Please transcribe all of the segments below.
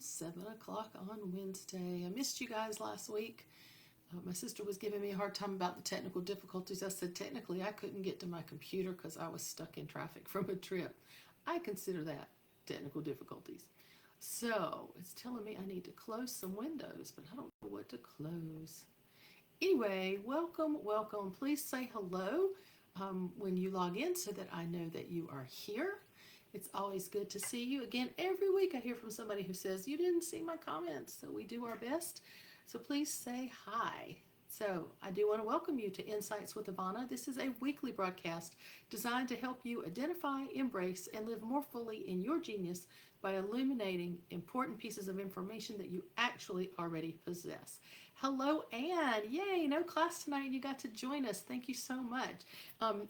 7 o'clock on Wednesday. I missed you guys last week. My sister was giving me a hard time about the technical difficulties. I said technically I couldn't get to my computer because I was stuck in traffic from a trip. I consider that technical difficulties. So it's telling me I need to close some windows, but I don't know what to close. Anyway, welcome, welcome. Please say hello when you log in so that I know that you are here. It's always good to see you. Again, every week I hear from somebody who says, you didn't see my comments, so we do our best. So please say hi. So I do want to welcome you to Insights with Ivanna. This is a weekly broadcast designed to help you identify, embrace, and live more fully in your genius by illuminating important pieces of information that you actually already possess. Hello, Anne. Yay, no class tonight. You got to join us. Thank you so much.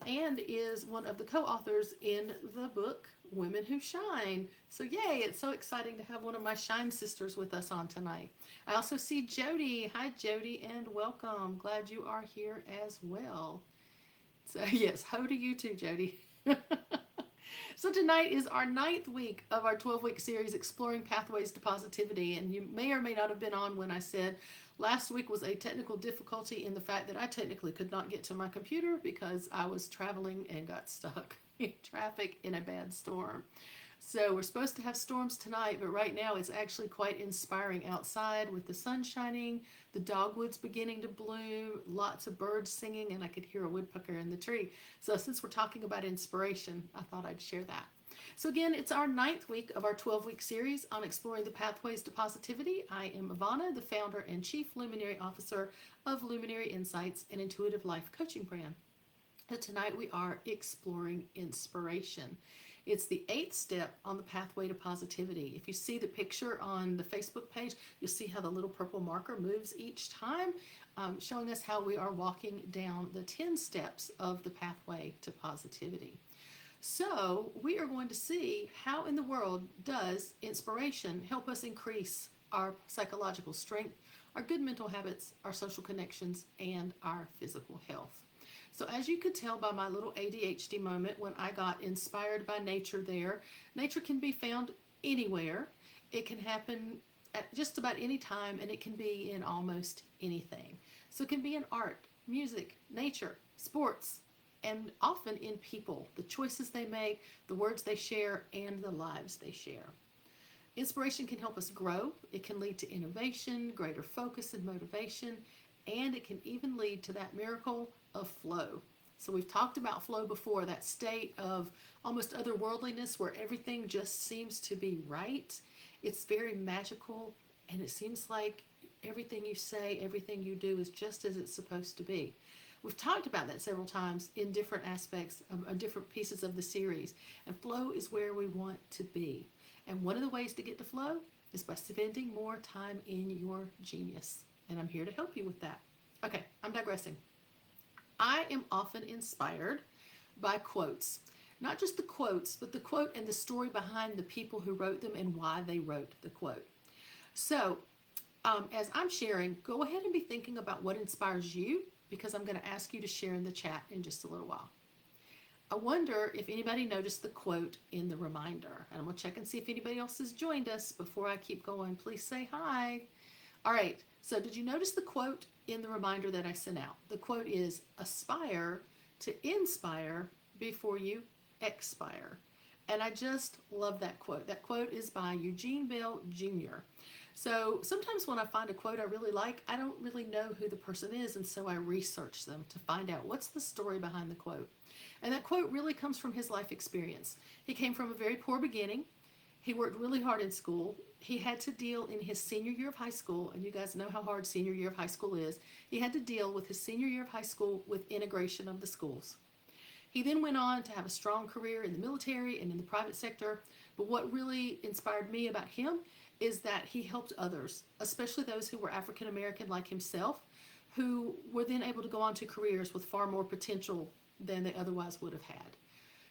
Anne is one of the co-authors in the book, Women Who Shine. So yay, it's so exciting to have one of my Shine sisters with us on tonight. I also see Jody. Hi, Jody, and welcome. Glad you are here as well. So yes, ho to you too, Jody. So tonight is our 9th week of our 12-week series, Exploring Pathways to Positivity. And you may or may not have been on when I said last week was a technical difficulty in the fact that I technically could not get to my computer because I was traveling and got stuck in traffic in a bad storm. So we're supposed to have storms tonight, but right now it's actually quite inspiring outside with the sun shining, the dogwoods beginning to bloom, lots of birds singing, and I could hear a woodpecker in the tree. So since we're talking about inspiration, I thought I'd share that. So again, it's our 9th week of our 12-week series on exploring the pathways to positivity. I am Ivanna, the founder and chief Luminary officer of Luminary Insights, an intuitive life coaching brand. And tonight we are exploring inspiration. It's the 8th step on the pathway to positivity. If you see the picture on the Facebook page, you'll see how the little purple marker moves each time, showing us how we are walking down the 10 steps of the pathway to positivity. So we are going to see how in the world does inspiration help us increase our psychological strength, our good mental habits, our social connections, and our physical health. So as you could tell by my little ADHD moment when I got inspired by nature there, nature can be found anywhere. It can happen at just about any time, and it can be in almost anything. So it can be in art, music, nature, sports, and often in people, the choices they make, the words they share, and the lives they share. Inspiration can help us grow. It can lead to innovation, greater focus and motivation, and it can even lead to that miracle of flow. So we've talked about flow before, that state of almost otherworldliness where everything just seems to be right. It's very magical, and it seems like everything you say, everything you do is just as it's supposed to be. We've talked about that several times in different aspects of different pieces of the series, and flow is where we want to be. And one of the ways to get to flow is by spending more time in your genius. And I'm here to help you with that. Okay, I'm digressing. I am often inspired by quotes. Not just the quotes, but the quote and the story behind the people who wrote them and why they wrote the quote. So, as I'm sharing, go ahead and be thinking about what inspires you, because I'm going to ask you to share in the chat in just a little while. I wonder if anybody noticed the quote in the reminder. And I'm going to check and see if anybody else has joined us before I keep going. Please say hi. All right. So did you notice the quote in the reminder that I sent out? The quote is, aspire to inspire before you expire. And I just love that quote. That quote is by Eugene Bell Jr. So sometimes when I find a quote I really like, I don't really know who the person is, and so I research them to find out what's the story behind the quote. And that quote really comes from his life experience. He came from a very poor beginning. He worked really hard in school. He had to deal in his senior year of high school, and you guys know how hard senior year of high school is. He had to deal with his senior year of high school with integration of the schools. He then went on to have a strong career in the military and in the private sector. But what really inspired me about him is that he helped others, especially those who were African American like himself, who were then able to go on to careers with far more potential than they otherwise would have had.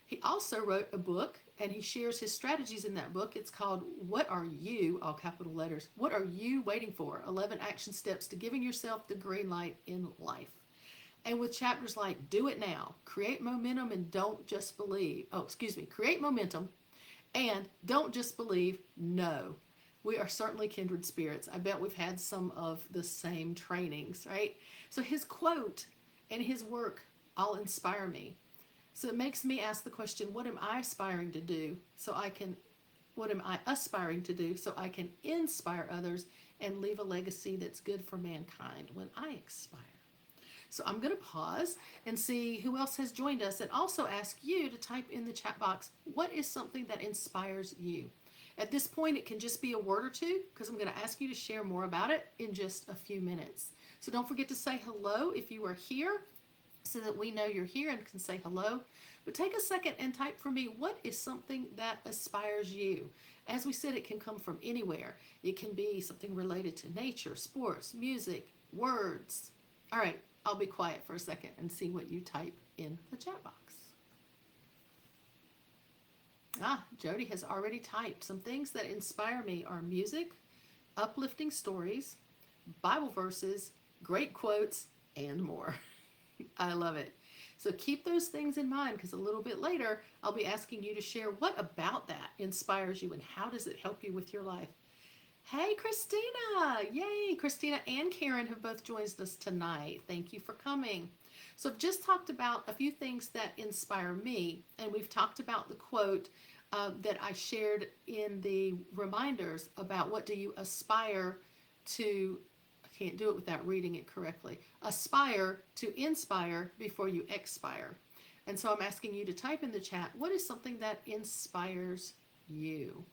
He also wrote a book, and he shares his strategies in that book. It's called What Are You, all capital letters, What Are You Waiting For? 11 Action Steps to Giving Yourself the Green Light in Life. And with chapters like Do It Now, Create Momentum and Don't Just Believe, Create Momentum and Don't Just Believe, Know. We are certainly kindred spirits. I bet we've had some of the same trainings, right? So his quote and his work all inspire me. So it makes me ask the question, what am I aspiring to do so I can what am I aspiring to do so I can inspire others and leave a legacy that's good for mankind when I expire? So I'm going to pause and see who else has joined us and also ask you to type in the chat box, what is something that inspires you? At this point, it can just be a word or two because I'm going to ask you to share more about it in just a few minutes. So don't forget to say hello if you are here so that we know you're here and can say hello. But take a second and type for me, what is something that aspires you? As we said, it can come from anywhere. It can be something related to nature, sports, music, words. All right, I'll be quiet for a second and see what you type in the chat box. Jody has already typed. Some things that inspire me are music, uplifting stories, Bible verses, great quotes, and more. I love it. So keep those things in mind because a little bit later, I'll be asking you to share what about that inspires you and how does it help you with your life. Hey, Christina. Yay. Christina and Karen have both joined us tonight. Thank you for coming. So I've just talked about a few things that inspire me, and we've talked about the quote that I shared in the reminders about what do you aspire to, I can't do it without reading it correctly, aspire to inspire before you expire. And so I'm asking you to type in the chat, what is something that inspires you?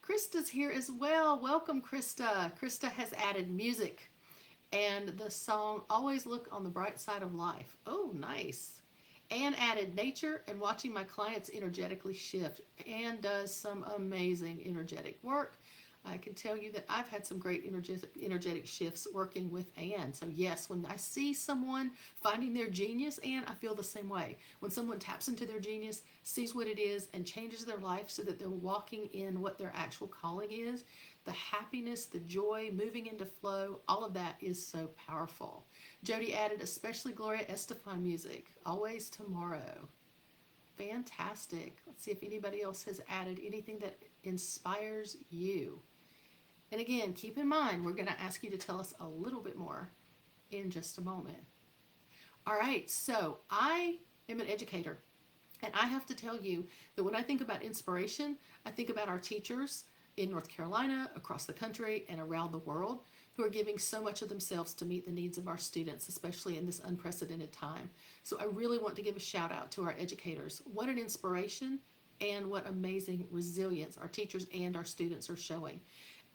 Krista's here as well. Welcome, Krista. Krista has added music and the song Always Look on the Bright Side of Life. Oh, nice. Anne added nature and watching my clients energetically shift. Anne does some amazing energetic work. I can tell you that I've had some great energetic shifts working with Anne. So yes, when I see someone finding their genius, Anne, I feel the same way. When someone taps into their genius, sees what it is, and changes their life so that they're walking in what their actual calling is, the happiness, the joy, moving into flow, all of that is so powerful. Jody added, especially Gloria Estefan music, Always Tomorrow. Fantastic. Let's see if anybody else has added anything that inspires you. And again, keep in mind, we're going to ask you to tell us a little bit more in just a moment. All right, so I am an educator, and I have to tell you that when I think about inspiration, I think about our teachers in North Carolina, across the country, and around the world who are giving so much of themselves to meet the needs of our students, especially in this unprecedented time. So I really want to give a shout out to our educators. What an inspiration and what amazing resilience our teachers and our students are showing.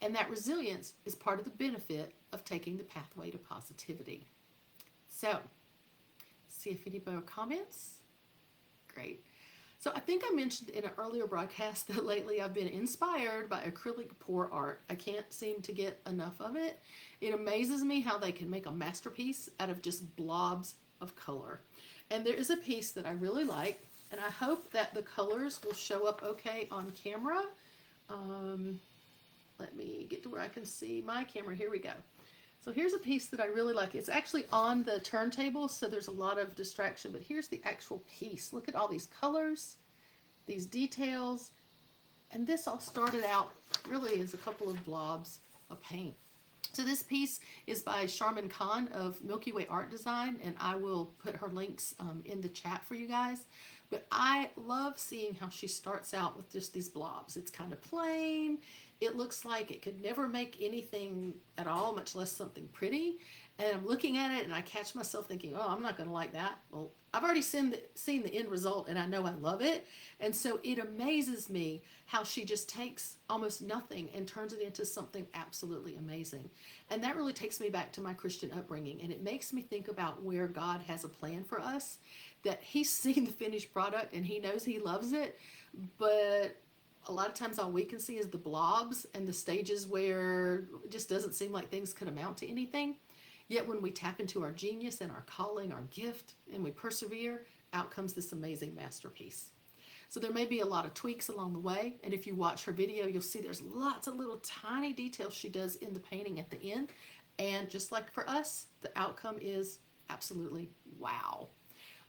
And that resilience is part of the benefit of taking the pathway to positivity. So, see if any more comments. Great. So I think I mentioned in an earlier broadcast that lately I've been inspired by acrylic pour art. I can't seem to get enough of it. It amazes me how they can make a masterpiece out of just blobs of color. And there is a piece that I really like, and I hope that the colors will show up okay on camera. Let me get to where I can see my camera. Here we go. So here's a piece that I really like. It's actually on the turntable, so there's a lot of distraction, but here's the actual piece. Look at all these colors, these details, and this all started out really as a couple of blobs of paint. So this piece is by Sharman Khan of Milky Way Art Design, and I will put her links in the chat for you guys. But I love seeing how she starts out with just these blobs. It's kind of plain. It looks like it could never make anything at all, much less something pretty. And I'm looking at it and I catch myself thinking, oh, I'm not going to like that. Well, I've already seen the end result and I know I love it. And so it amazes me how she just takes almost nothing and turns it into something absolutely amazing. And that really takes me back to my Christian upbringing. And it makes me think about where God has a plan for us, that he's seen the finished product and he knows he loves it. But a lot of times all we can see is the blobs and the stages where it just doesn't seem like things could amount to anything. Yet when we tap into our genius and our calling, our gift, and we persevere, out comes this amazing masterpiece. So there may be a lot of tweaks along the way, and if you watch her video, you'll see there's lots of little tiny details she does in the painting at the end. And just like for us, the outcome is absolutely wow.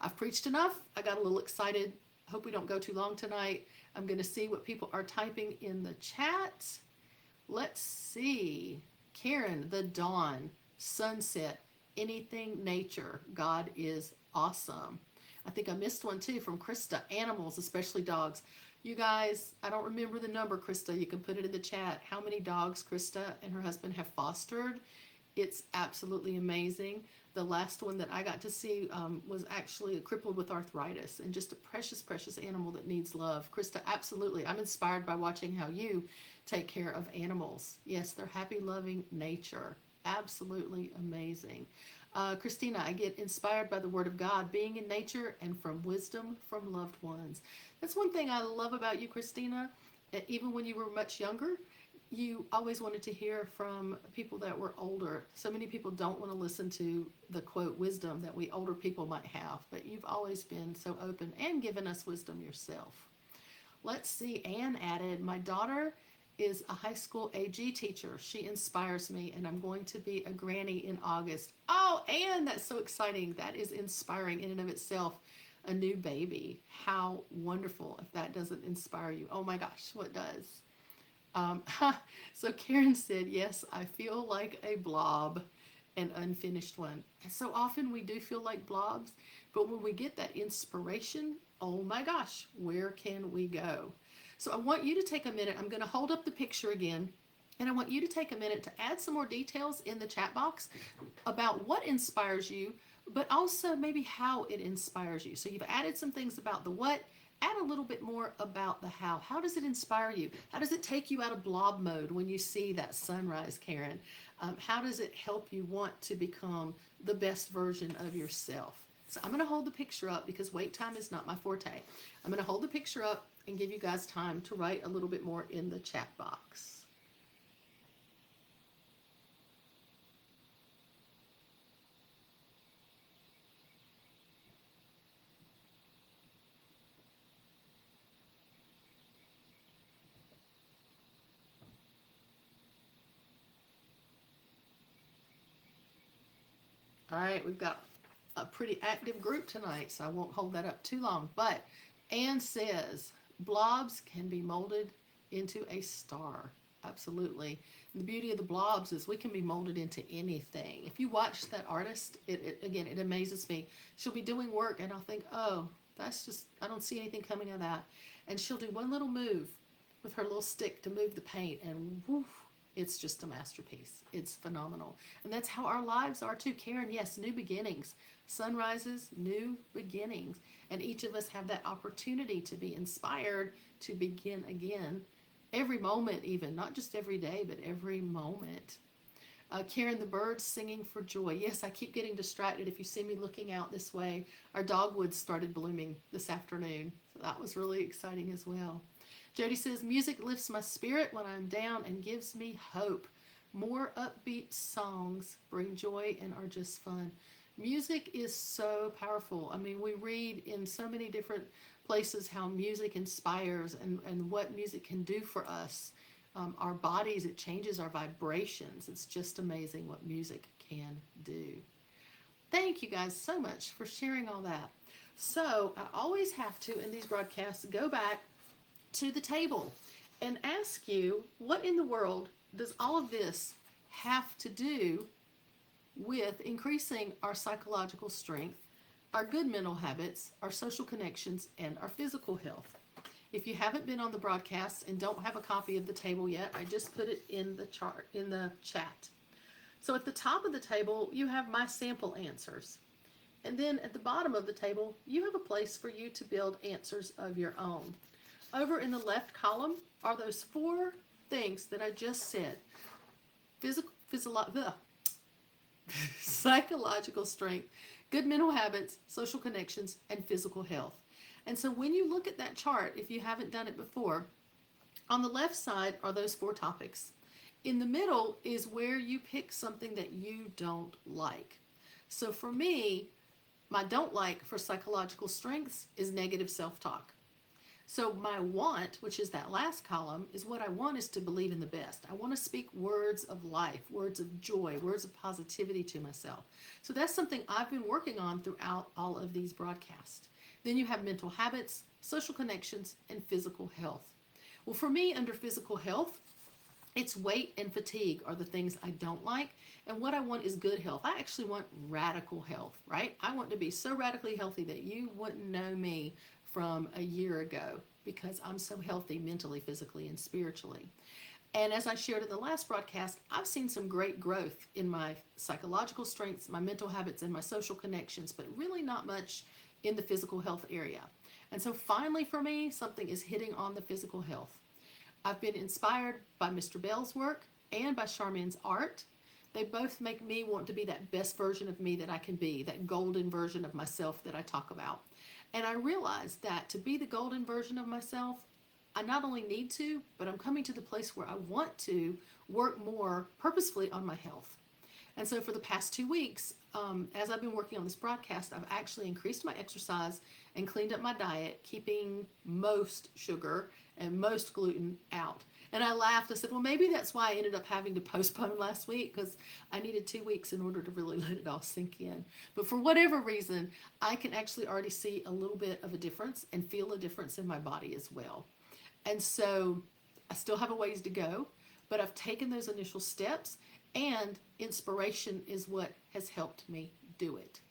I've preached enough. I got a little excited. Hope we don't go too long tonight. I'm going to see what people are typing in the chat. Let's see. Karen, the dawn, sunset, anything nature. God is awesome. I think I missed one too from Krista. Animals, especially dogs. You guys, I don't remember the number, Krista. You can put it in the chat. How many dogs Krista and her husband have fostered? It's absolutely amazing. The last one that I got to see was actually crippled with arthritis and just a precious, precious animal that needs love. Krista, absolutely. I'm inspired by watching how you take care of animals. Yes, they're happy, loving nature. Absolutely amazing. Christina, I get inspired by the Word of God, being in nature, and from wisdom from loved ones. That's one thing I love about you, Christina. Even when you were much younger, you always wanted to hear from people that were older. So many people don't want to listen to the quote wisdom that we older people might have, but you've always been so open and given us wisdom yourself. Let's see, Anne added, my daughter is a high school AG teacher. She inspires me, and I'm going to be a granny in August. Oh, Anne, that's so exciting. That is inspiring in and of itself. A new baby. How wonderful if that doesn't inspire you. Oh my gosh, what does? So Karen said, yes, I feel like a blob, an unfinished one. And so often we do feel like blobs, but when we get that inspiration, oh my gosh, where can we go? So I want you to take a minute. I'm going to hold up the picture again, and I want you to take a minute to add some more details in the chat box about what inspires you, but also maybe how it inspires you. So you've added some things about the what. Add a little bit more about the how. How does it inspire you? How does it take you out of blob mode when you see that sunrise, Karen? How does it help you want to become the best version of yourself? So I'm going to hold the picture up because wait time is not my forte. I'm going to hold the picture up and give you guys time to write a little bit more in the chat box. All right, we've got a pretty active group tonight, so I won't hold that up too long. But Anne says, blobs can be molded into a star. Absolutely. And the beauty of the blobs is we can be molded into anything. If you watch that artist, again, it amazes me. She'll be doing work and I'll think, oh, that's just, I don't see anything coming out of that. And she'll do one little move with her little stick to move the paint, and woof, it's just a masterpiece. It's phenomenal. And that's how our lives are too. Karen, yes, new beginnings. Sunrises, new beginnings. And each of us have that opportunity to be inspired to begin again. Every moment even, not just every day, but every moment. Karen, the birds singing for joy. Yes, I keep getting distracted. If you see me looking out this way, our dogwoods started blooming this afternoon. So that was really exciting as well. Jody says, music lifts my spirit when I'm down and gives me hope. More upbeat songs bring joy and are just fun. Music is so powerful. I mean, we read in so many different places how music inspires and what music can do for us. Our bodies, it changes our vibrations. It's just amazing what music can do. Thank you guys so much for sharing all that. So I always have to, in these broadcasts, go back to the table and ask you, what in the world does all of this have to do with increasing our psychological strength, our good mental habits, our social connections, and our physical health? If you haven't been on the broadcast and don't have a copy of the table yet, I just put it in the chart, in the chat. So at the top of the table, you have my sample answers. And then at the bottom of the table, you have a place for you to build answers of your own. Over in the left column are those 4 things that I just said. Psychological strength, good mental habits, social connections, and physical health. And so when you look at that chart, if you haven't done it before, on the left side are those 4 topics. In the middle is where you pick something that you don't like. So for me, my don't like for psychological strengths is negative self-talk. So my want, which is that last column, is what I want is to believe in the best. I want to speak words of life, words of joy, words of positivity to myself. So that's something I've been working on throughout all of these broadcasts. Then you have mental habits, social connections, and physical health. Well, for me, under physical health, It's weight and fatigue are the things I don't like. And what I want is good health. I actually want radical health, right? I want to be so radically healthy that you wouldn't know me from a year ago because I'm so healthy mentally, physically, and spiritually. And as I shared in the last broadcast, I've seen some great growth in my psychological strengths, my mental habits, and my social connections, but really not much in the physical health area. And so finally, for me, something is hitting on the physical health. I've been inspired by Mr. Bell's work and by Charmaine's art. They both make me want to be that best version of me that I can be, that golden version of myself that I talk about. And I realized that to be the golden version of myself, I not only need to, but I'm coming to the place where I want to work more purposefully on my health. And so for the past 2 weeks, as I've been working on this broadcast, I've actually increased my exercise and cleaned up my diet, keeping most sugar and most gluten out. And I laughed. I said, well, maybe that's why I ended up having to postpone last week, because I needed 2 weeks in order to really let it all sink in. But for whatever reason, I can actually already see a little bit of a difference and feel a difference in my body as well. And so I still have a ways to go, but I've taken those initial steps, and inspiration is what has helped me do it.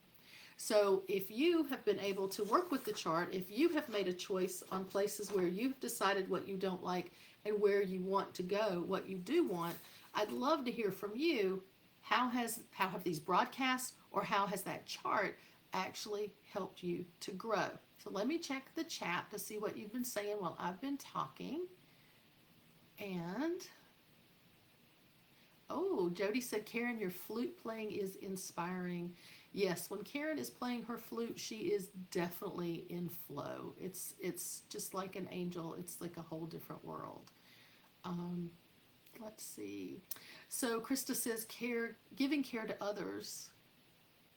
So if you have been able to work with the chart, if you have made a choice on places where you've decided what you don't like and where you want to go, what you do want, I'd love to hear from you. How have these broadcasts or how has that chart actually helped you to grow? So let me check the chat to see what you've been saying while I've been talking. And oh, Jody said, Karen, your flute playing is inspiring. Yes, when Karen is playing her flute, she is definitely in flow. It's just like an angel. It's like a whole different world. Let's see. So Krista says, giving care to others,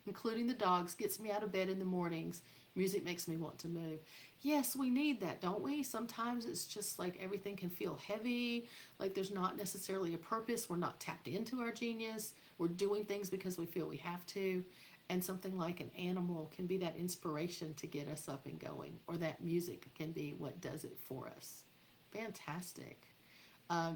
including the dogs, gets me out of bed in the mornings. Music makes me want to move. Yes, we need that, don't we? Sometimes it's just like everything can feel heavy, like there's not necessarily a purpose. We're not tapped into our genius. We're doing things because we feel we have to. And something like an animal can be that inspiration to get us up and going, or that music can be what does it for us. Fantastic.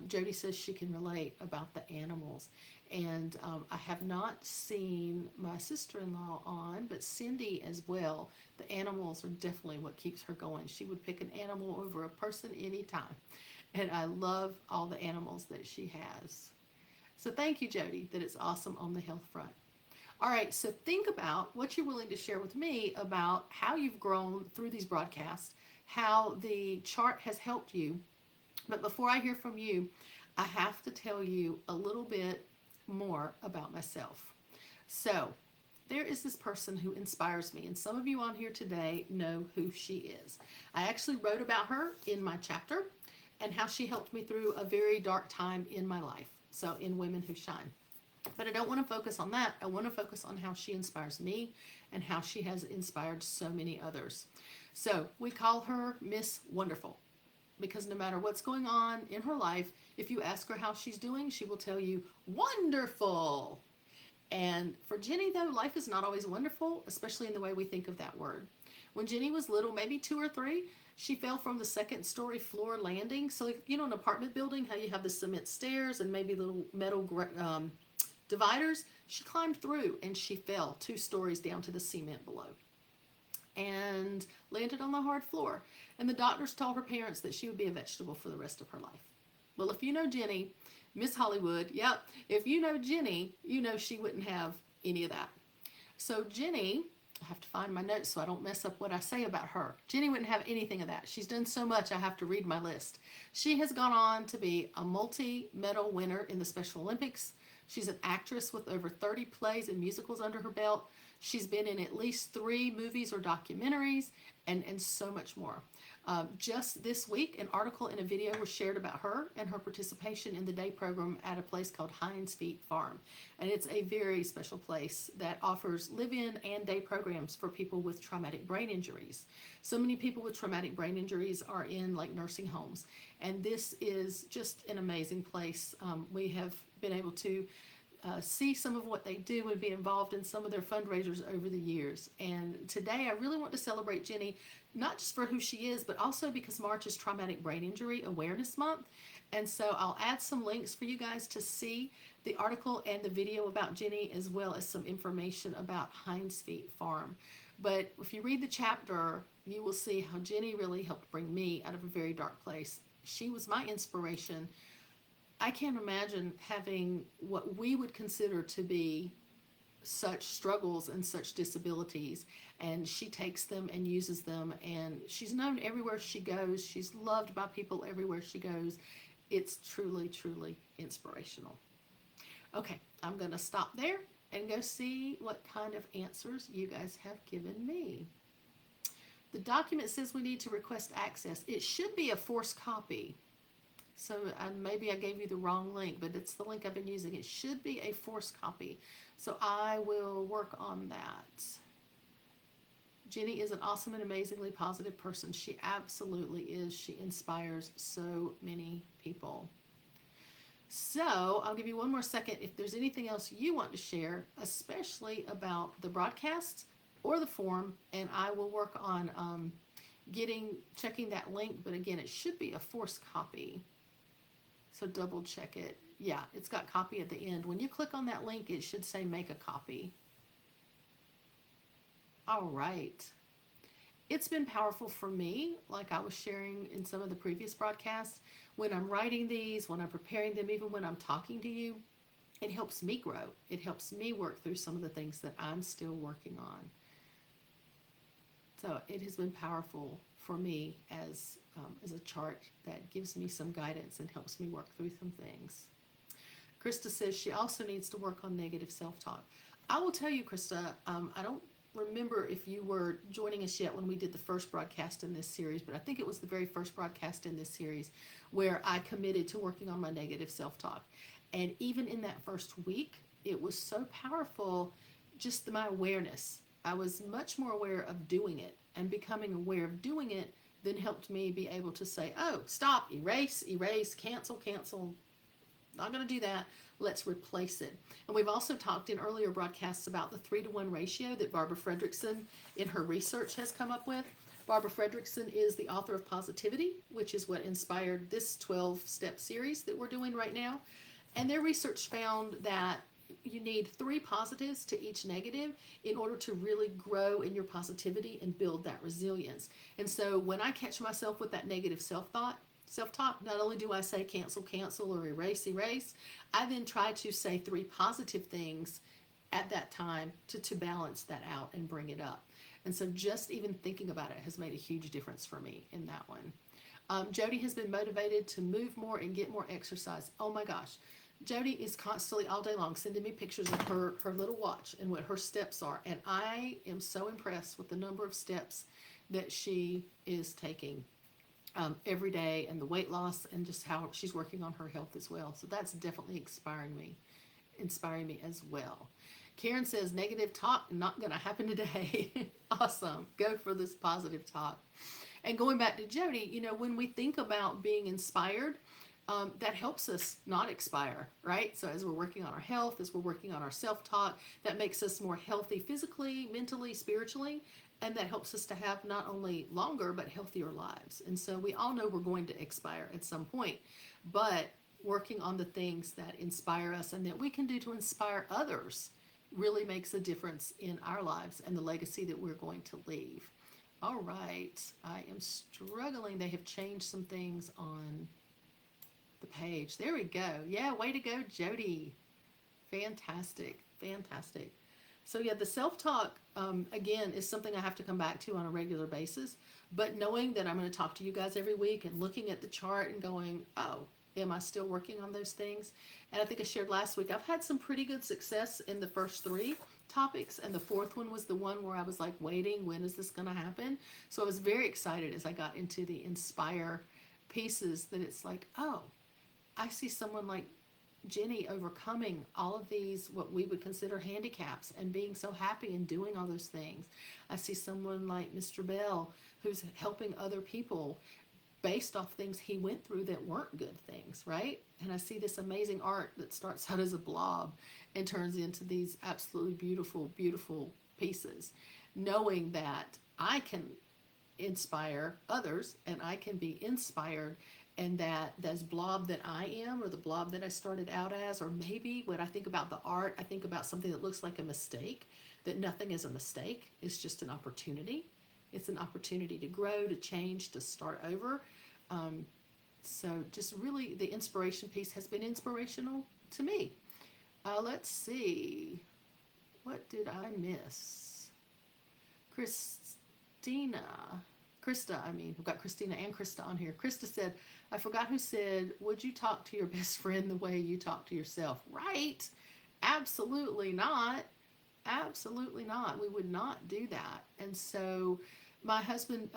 Jody says she can relate about the animals. And I have not seen my sister-in-law on, but Cindy as well. The animals are definitely what keeps her going. She would pick an animal over a person anytime. And I love all the animals that she has. So thank you, Jody, that it's awesome on the health front. All right, so think about what you're willing to share with me about how you've grown through these broadcasts, how the chart has helped you. But before I hear from you, I have to tell you a little bit more about myself. So there is this person who inspires me, and some of you on here today know who she is. I actually wrote about her in my chapter and how she helped me through a very dark time in my life. So in Women Who Shine. But I don't want to focus on that. I want to focus on how she inspires me and how she has inspired so many others. So we call her Miss Wonderful, because no matter what's going on in her life, if you ask her how she's doing, she will tell you, wonderful. And for Jenny, though, life is not always wonderful, especially in the way we think of that word. When Jenny was little, maybe 2 or 3, she fell from the second-story floor landing. So, you know, an apartment building, how you have the cement stairs and maybe little metal dividers, she climbed through and she fell 2 stories down to the cement below and landed on the hard floor. And the doctors told her parents that she would be a vegetable for the rest of her life. Well, if you know Jenny, Miss Hollywood, yep, if you know Jenny, you know she wouldn't have any of that. So Jenny, I have to find my notes so I don't mess up what I say about her. Jenny wouldn't have anything of that. She's done so much, I have to read my list. She has gone on to be a multi-medal winner in the Special Olympics. She's an actress with over 30 plays and musicals under her belt. She's been in at least 3 movies or documentaries, and so much more. Just this week, an article and a video were shared about her and her participation in the day program at a place called Heinz Feet Farm. And it's a very special place that offers live-in and day programs for people with traumatic brain injuries. So many people with traumatic brain injuries are in like nursing homes. And this is just an amazing place. We have been able to see some of what they do and be involved in some of their fundraisers over the years. And today I really want to celebrate Jenny, not just for who she is, but also because March is Traumatic Brain Injury Awareness Month. And so I'll add some links for you guys to see the article and the video about Jenny, as well as some information about Hinds Feet Farm. But if you read the chapter, you will see how Jenny really helped bring me out of a very dark place. She was my inspiration. I can't imagine having what we would consider to be such struggles and such disabilities, and she takes them and uses them, and she's known everywhere she goes. She's loved by people everywhere she goes. It's truly, truly inspirational. Okay, I'm going to stop there and go see what kind of answers you guys have given me. The document says we need to request access. It should be a forced copy. So maybe I gave you the wrong link, but it's the link I've been using. It should be a forced copy. So I will work on that. Jenny is an awesome and amazingly positive person. She absolutely is. She inspires so many people. So I'll give you one more second if there's anything else you want to share, especially about the broadcast or the forum, and I will work on checking that link. But again, it should be a forced copy. So double check it. Yeah, it's got copy at the end. When you click on that link, it should say make a copy. All right. It's been powerful for me, like I was sharing in some of the previous broadcasts. When I'm writing these, when I'm preparing them, even when I'm talking to you, it helps me grow. It helps me work through some of the things that I'm still working on. So it has been powerful for me as a chart that gives me some guidance and helps me work through some things. Krista says she also needs to work on negative self-talk. I will tell you, Krista, I don't remember if you were joining us yet when we did the first broadcast in this series, but I think it was the very first broadcast in this series where I committed to working on my negative self-talk. And even in that first week, it was so powerful, just my awareness. I was much more aware of doing it, and becoming aware of doing it then helped me be able to say, oh, stop, erase, cancel, not going to do that. Let's replace it. And we've also talked in earlier broadcasts about the 3-to-1 ratio that Barbara Fredrickson in her research has come up with. Barbara Fredrickson is the author of Positivity, which is what inspired this 12-step series that we're doing right now. And their research found that you need 3 positives to each negative in order to really grow in your positivity and build that resilience. And so when I catch myself with that negative self-talk, not only do I say cancel, or erase, I then try to say 3 positive things at that time to balance that out and bring it up. And so just even thinking about it has made a huge difference for me in that one. Jody has been motivated to move more and get more exercise. Oh my gosh. Jody is constantly all day long sending me pictures of her little watch and what her steps are. And I am so impressed with the number of steps that she is taking every day, and the weight loss, and just how she's working on her health as well. So that's definitely inspiring me as well. Karen says, negative talk, not going to happen today. Awesome. Go for this positive talk. And going back to Jody, when we think about being inspired, that helps us not expire, right? So as we're working on our health, as we're working on our self-talk, that makes us more healthy physically, mentally, spiritually, and that helps us to have not only longer, but healthier lives. And so we all know we're going to expire at some point, but working on the things that inspire us and that we can do to inspire others really makes a difference in our lives and the legacy that we're going to leave. All right, I am struggling. They have changed some things on the page. There we go. Yeah, way to go, Jody. Fantastic. So yeah, the self-talk, again, is something I have to come back to on a regular basis. But knowing that I'm going to talk to you guys every week and looking at the chart and going, oh, am I still working on those things? And I think I shared last week, I've had some pretty good success in the first 3 topics. And the 4th one was the one where I was like waiting, when is this going to happen? So I was very excited as I got into the inspire pieces that it's like, oh, I see someone like Jenny overcoming all of these, what we would consider handicaps, and being so happy and doing all those things. I see someone like Mr. Bell who's helping other people based off things he went through that weren't good things, right? And I see this amazing art that starts out as a blob and turns into these absolutely beautiful, beautiful pieces, knowing that I can inspire others and I can be inspired and that this blob that I am, or the blob that I started out as, or maybe when I think about the art, I think about something that looks like a mistake, that nothing is a mistake. It's just an opportunity. It's an opportunity to grow, to change, to start over. Um, so just really the inspiration piece has been inspirational to me. Let's see. What did I miss? Christina. Krista, I mean, we've got Christina and Krista on here. Krista said, I forgot who said, would you talk to your best friend the way you talk to yourself? Right? Absolutely not. Absolutely not. We would not do that. And so my husband,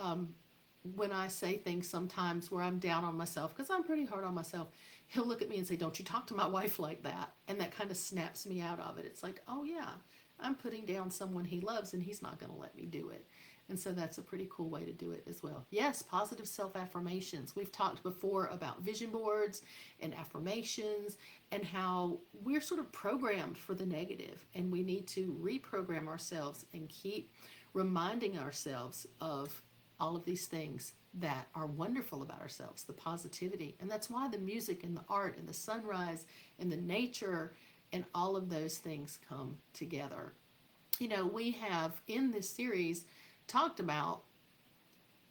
when I say things sometimes where I'm down on myself, because I'm pretty hard on myself, he'll look at me and say, don't you talk to my wife like that. And that kind of snaps me out of it. It's like, oh yeah, I'm putting down someone he loves and he's not going to let me do it. And so that's a pretty cool way to do it as well. Yes, positive self-affirmations. We've talked before about vision boards and affirmations and how we're sort of programmed for the negative, and we need to reprogram ourselves and keep reminding ourselves of all of these things that are wonderful about ourselves, the positivity. And that's why the music and the art and the sunrise and the nature and all of those things come together. You know, we have in this series talked about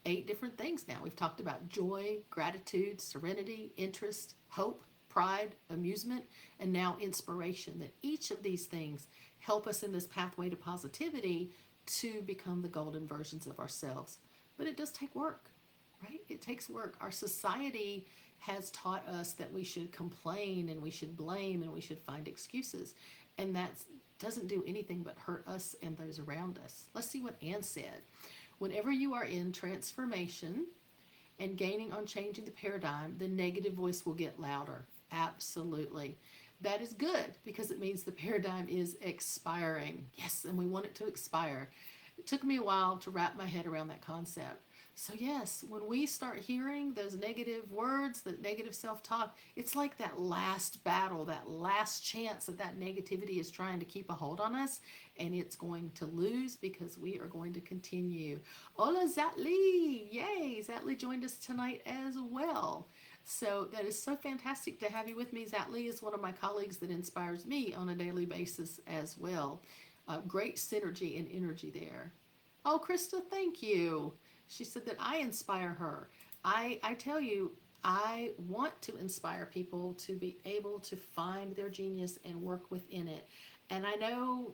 8 different things now. We've talked about joy, gratitude, serenity, interest, hope, pride, amusement, and now inspiration. That each of these things help us in this pathway to positivity to become the golden versions of ourselves. But it does take work, right? It takes work. Our society has taught us that we should complain and we should blame and we should find excuses. And that doesn't do anything but hurt us and those around us. Let's see what Anne said. Whenever you are in transformation and gaining on changing the paradigm, the negative voice will get louder. Absolutely. That is good because it means the paradigm is expiring. Yes, and we want it to expire. It took me a while to wrap my head around that concept. So yes, when we start hearing those negative words, that negative self-talk, it's like that last battle, that last chance that negativity is trying to keep a hold on us, and it's going to lose because we are going to continue. Hola, Zatli! Yay! Zatli joined us tonight as well. So that is so fantastic to have you with me. Zatli is one of my colleagues that inspires me on a daily basis as well. Great synergy and energy there. Oh, Krista, thank you. She said that I inspire her. I tell you, I want to inspire people to be able to find their genius and work within it. And I know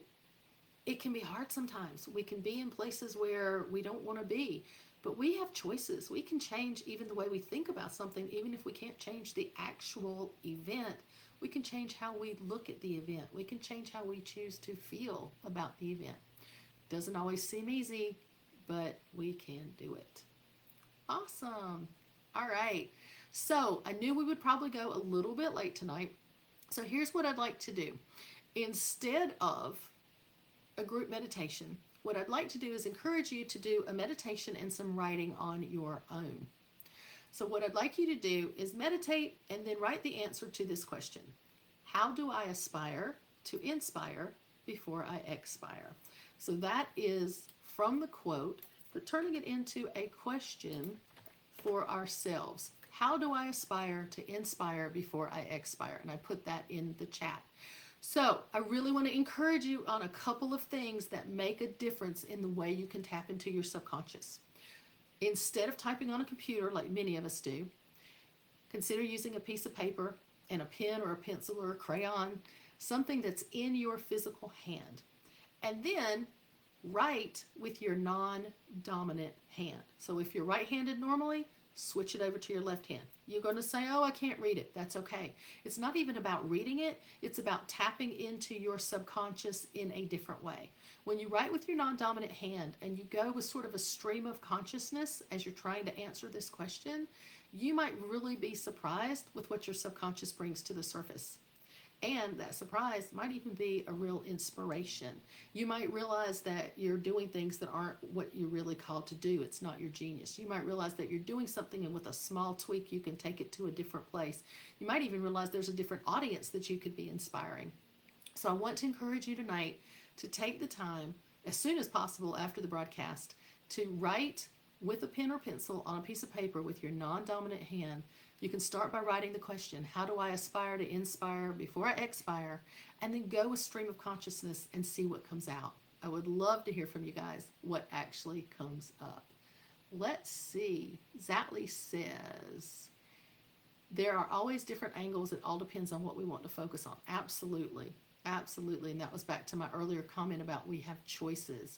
it can be hard sometimes. We can be in places where we don't want to be, but we have choices. We can change even the way we think about something, even if we can't change the actual event. We can change how we look at the event. We can change how we choose to feel about the event. Doesn't always seem easy, but we can do it. Awesome. All right. So I knew we would probably go a little bit late tonight. So here's what I'd like to do. Instead of a group meditation, what I'd like to do is encourage you to do a meditation and some writing on your own. So what I'd like you to do is meditate and then write the answer to this question. How do I aspire to inspire before I expire? So that is from the quote, but turning it into a question for ourselves. How do I aspire to inspire before I expire? And I put that in the chat. So I really want to encourage you on a couple of things that make a difference in the way you can tap into your subconscious. Instead of typing on a computer like many of us do, consider using a piece of paper and a pen or a pencil or a crayon, something that's in your physical hand. And then write with your non-dominant hand. So if you're right-handed normally, switch it over to your left hand. You're going to say, oh, I can't read it. That's okay. It's not even about reading it. It's about tapping into your subconscious in a different way. When you write with your non-dominant hand and you go with sort of a stream of consciousness as you're trying to answer this question, you might really be surprised with what your subconscious brings to the surface. And that surprise might even be a real inspiration. You might realize that you're doing things that aren't what you're really called to do. It's not your genius. You might realize that you're doing something and with a small tweak, you can take it to a different place. You might even realize there's a different audience that you could be inspiring. So I want to encourage you tonight to take the time, as soon as possible after the broadcast, to write with a pen or pencil on a piece of paper with your non-dominant hand You can start by writing the question, how do I aspire to inspire before I expire? And then go with stream of consciousness and see what comes out. I would love to hear from you guys what actually comes up. Let's see. Zatley says, there are always different angles. It all depends on what we want to focus on. Absolutely. Absolutely. And that was back to my earlier comment about we have choices.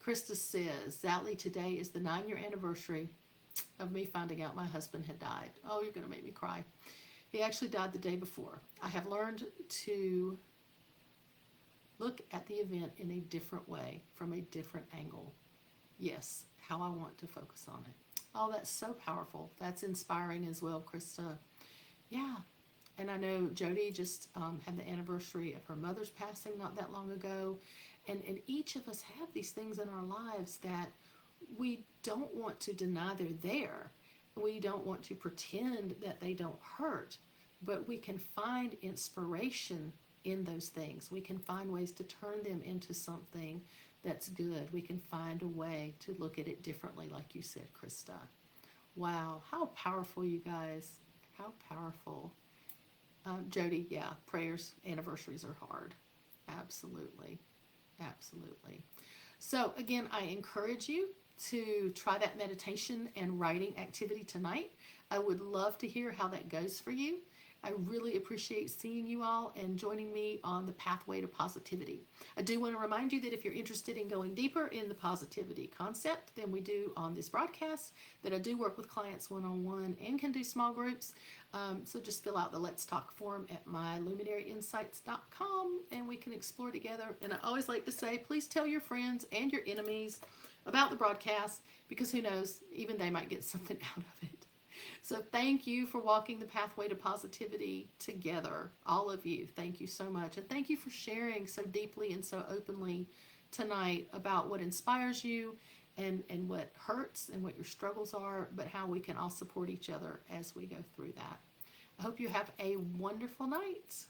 Krista says, Zatley, today is the 9-year anniversary of me finding out my husband had died. Oh, you're going to make me cry. He actually died the day before. I have learned to look at the event in a different way, from a different angle. Yes, how I want to focus on it. Oh, that's so powerful. That's inspiring as well, Krista. Yeah. And I know Jody just had the anniversary of her mother's passing not that long ago. And each of us have these things in our lives that we don't want to deny they're there. We don't want to pretend that they don't hurt. But we can find inspiration in those things. We can find ways to turn them into something that's good. We can find a way to look at it differently, like you said, Krista. Wow, how powerful, you guys. How powerful. Jody, yeah, prayers, anniversaries are hard. Absolutely. Absolutely. So again, I encourage you to try that meditation and writing activity tonight. I would love to hear how that goes for you. I really appreciate seeing you all and joining me on the pathway to positivity. I do want to remind you that if you're interested in going deeper in the positivity concept than we do on this broadcast, that I do work with clients one-on-one and can do small groups. So just fill out the Let's Talk form at myluminaryinsights.com and we can explore together. And I always like to say, please tell your friends and your enemies about the broadcast, because who knows, even they might get something out of it. So thank you for walking the pathway to positivity together, all of you. Thank you so much. And thank you for sharing so deeply and so openly tonight about what inspires you and what hurts and what your struggles are, but how we can all support each other as we go through that. I hope you have a wonderful night.